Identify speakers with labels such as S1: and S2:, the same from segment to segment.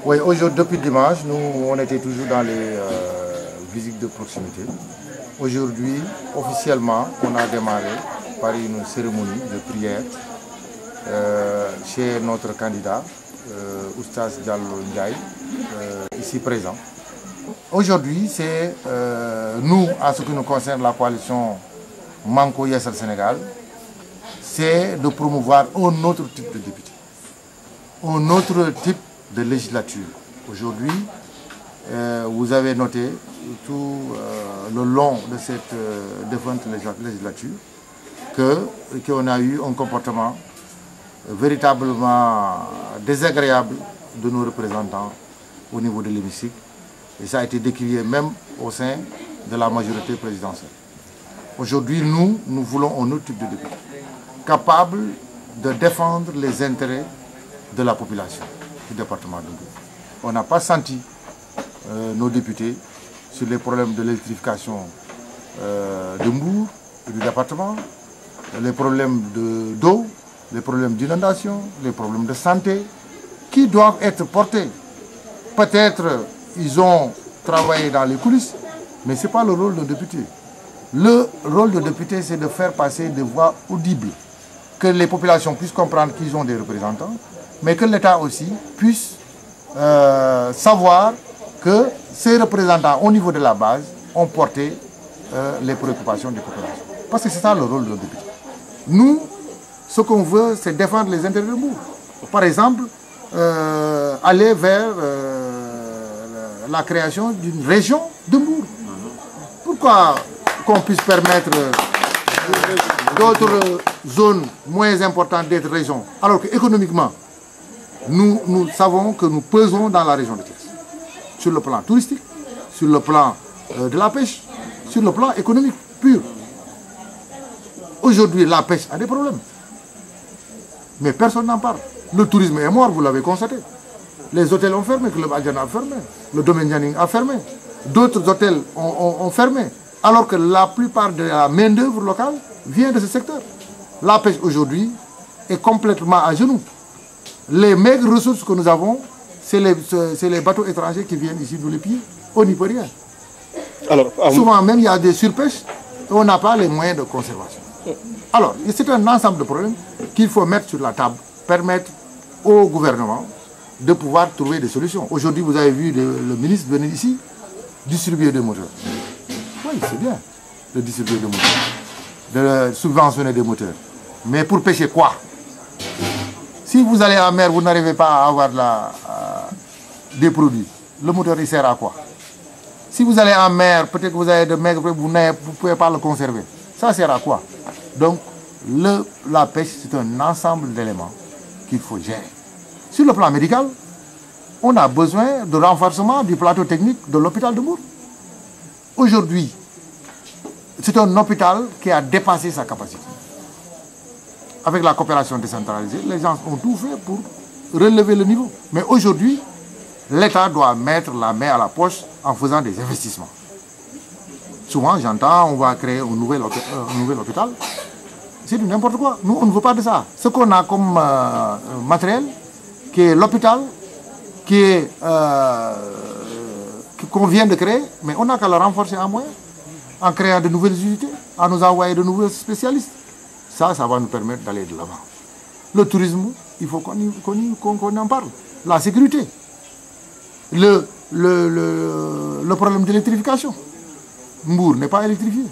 S1: Oui, aujourd'hui, depuis dimanche, nous, on était toujours dans les visites de proximité. Aujourd'hui, officiellement, on a démarré par une cérémonie de prière chez notre candidat, Oustaz Diallo Ndiaye, ici présent. Aujourd'hui, c'est nous, en ce qui nous concerne la coalition Manko Yessal Sénégal, c'est de promouvoir un autre type de député, un autre type de législature. Aujourd'hui, vous avez noté tout le long de cette défunte législature qu'on a eu un comportement véritablement désagréable de nos représentants au niveau de l'hémicycle. Et ça a été décrié même au sein de la majorité présidentielle. Aujourd'hui, nous voulons un autre type de député, capable de défendre les intérêts de la population du département de Mbour. On n'a pas senti nos députés sur les problèmes de l'électrification de Mbour et du département, les problèmes d'eau, les problèmes d'inondation, les problèmes de santé, qui doivent être portés. Peut-être ils ont travaillé dans les coulisses, mais ce n'est pas le rôle d'un député. Le rôle de député, c'est de faire passer des voix audibles, que les populations puissent comprendre qu'ils ont des représentants, mais que l'État aussi puisse savoir que ces représentants au niveau de la base ont porté les préoccupations des populations. Parce que c'est ça le rôle d'un député. Nous, ce qu'on veut, c'est défendre les intérêts de Mbour. Par exemple, aller vers la création d'une région de Mbour. Pourquoi qu'on puisse permettre d'autres zones moins importantes d'être régions, alors qu'économiquement, nous savons que nous pesons dans la région de Thiès, sur le plan touristique, sur le plan de la pêche, sur le plan économique pur. Aujourd'hui, la pêche a des problèmes, mais personne n'en parle. Le tourisme est mort, vous l'avez constaté. Les hôtels ont fermé, le Club Adjana a fermé, le domaine Nianing a fermé, d'autres hôtels ont fermé, alors que la plupart de la main-d'œuvre locale vient de ce secteur. La pêche aujourd'hui est complètement à genoux. Les maigres ressources que nous avons, c'est les bateaux étrangers qui viennent ici nous les piller. On n'y peut rien. Alors, souvent même, il y a des surpêches et on n'a pas les moyens de conservation. Alors, c'est un ensemble de problèmes qu'il faut mettre sur la table, permettre au gouvernement de pouvoir trouver des solutions. Aujourd'hui, vous avez vu le ministre venir ici, distribuer des moteurs. Oui, c'est bien de distribuer des moteurs, de subventionner des moteurs. Mais pour pêcher quoi? Si vous allez en mer, vous n'arrivez pas à avoir des produits. Le moteur, il sert à quoi? Si vous allez en mer, peut-être que vous avez de maigres, vous ne pouvez pas le conserver. Ça sert à quoi? Donc, la pêche, c'est un ensemble d'éléments qu'il faut gérer. Sur le plan médical, on a besoin de renforcement du plateau technique de l'hôpital de Mbour. Aujourd'hui, c'est un hôpital qui a dépassé sa capacité. Avec la coopération décentralisée, les gens ont tout fait pour relever le niveau. Mais aujourd'hui, l'État doit mettre la main à la poche en faisant des investissements. Souvent, j'entends, on va créer un nouvel hôpital. C'est du n'importe quoi. Nous, on ne veut pas de ça. Ce qu'on a comme matériel, qui est l'hôpital, qu'on vient de créer, mais on n'a qu'à le renforcer en moyens, en créant de nouvelles unités, en nous envoyant de nouveaux spécialistes. Ça va nous permettre d'aller de l'avant. Le tourisme, il faut qu'on en parle. La sécurité. Le problème de l'électrification. Mbour n'est pas électrifié.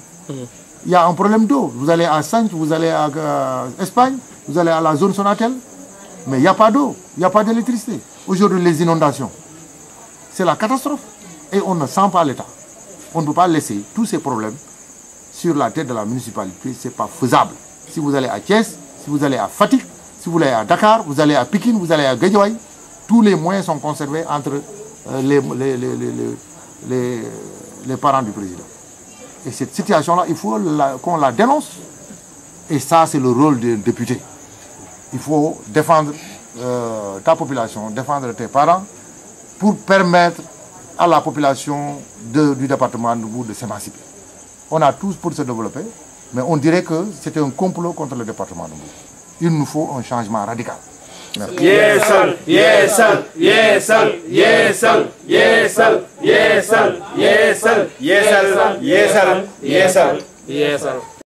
S1: Il y a un problème d'eau. Vous allez à Sanche, vous allez à Espagne, vous allez à la zone Sonatel, mais il n'y a pas d'eau, il n'y a pas d'électricité. Aujourd'hui, les inondations, c'est la catastrophe. Et on ne sent pas l'État. On ne peut pas laisser tous ces problèmes sur la tête de la municipalité. Ce n'est pas faisable. Si vous allez à Thiès, si vous allez à Fatick, si vous allez à Dakar, vous allez à Pékin, vous allez à Guédiawaye, tous les moyens sont conservés entre les parents du président. Et cette situation-là, il faut qu'on la dénonce. Et ça, c'est le rôle des députés. Il faut défendre ta population, défendre tes parents, pour permettre à la population du département de Mbour de s'émanciper. On a tous pour se développer, mais on dirait que c'était un complot contre le département de Mbour. Il nous faut un changement radical.
S2: Yeesal, yeesal, yeesal, yeesal, yeesal, yeesal, yeesal, yeesal, yeesal, yeesal, yeesal.